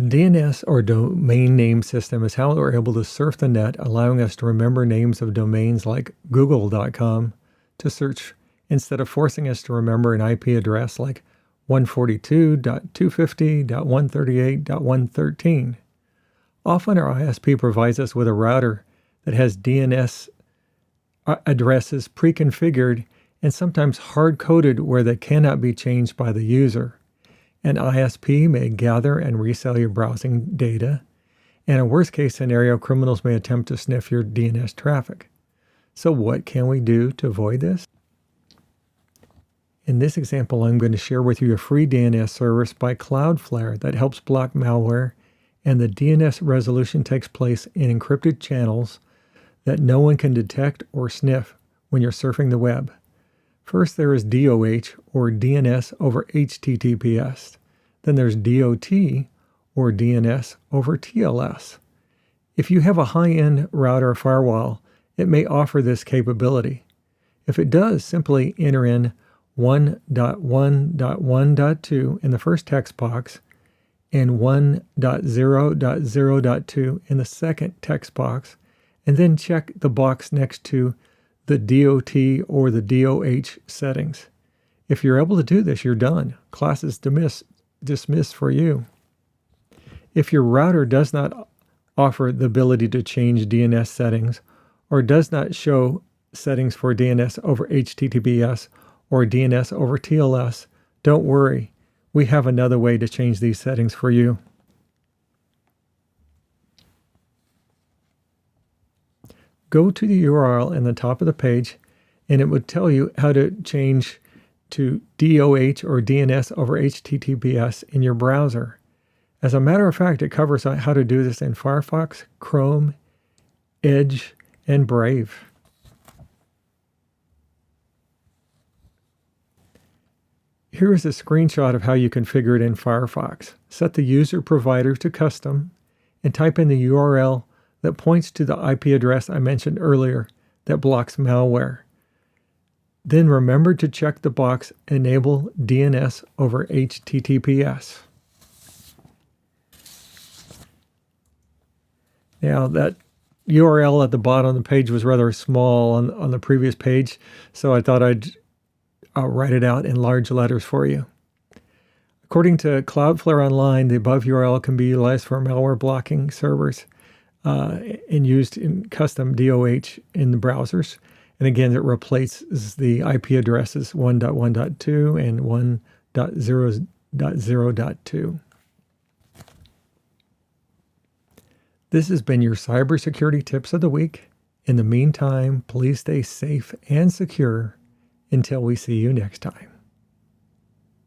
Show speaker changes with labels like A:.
A: DNS, or domain name system, is how we're able to surf the net, allowing us to remember names of domains like google.com to search instead of forcing us to remember an IP address like 142.250.138.113. Often our ISP provides us with a router that has DNS addresses pre-configured and sometimes hard-coded where they cannot be changed by the user. An ISP may gather and resell your browsing data, and in a worst-case scenario, criminals may attempt to sniff your DNS traffic. So what can we do to avoid this? In this example, I'm going to share with you a free DNS service by Cloudflare that helps block malware, and the DNS resolution takes place in encrypted channels that no one can detect or sniff when you're surfing the web. First, there is DOH, or DNS over HTTPS. Then there's DOT, or DNS over TLS. If you have a high-end router or firewall, it may offer this capability. If it does, simply enter in 1.1.1.2 in the first text box and 1.0.0.2 in the second text box, and then check the box next to the DOT or the DOH settings. If you're able to do this, you're done. Class is dismissed for you. If your router does not offer the ability to change DNS settings or does not show settings for DNS over HTTPS or DNS over TLS, don't worry. We have another way to change these settings for you. Go to the URL in the top of the page, and it would tell you how to change to DOH or DNS over HTTPS in your browser. As a matter of fact, it covers how to do this in Firefox, Chrome, Edge, and Brave. Here is a screenshot of how you configure it in Firefox. Set the user provider to custom and type in the URL that points to the IP address I mentioned earlier that blocks malware. Then remember to check the box Enable DNS over HTTPS. Now that URL at the bottom of the page was rather small on the previous page, so I thought I'd write it out in large letters for you. According to Cloudflare Online, the above URL can be utilized for malware blocking servers and used in custom DOH in the browsers. And again, it replaces the IP addresses 1.1.2 and 1.0.0.2. This has been your cybersecurity tips of the week. In the meantime, please stay safe and secure until we see you next time.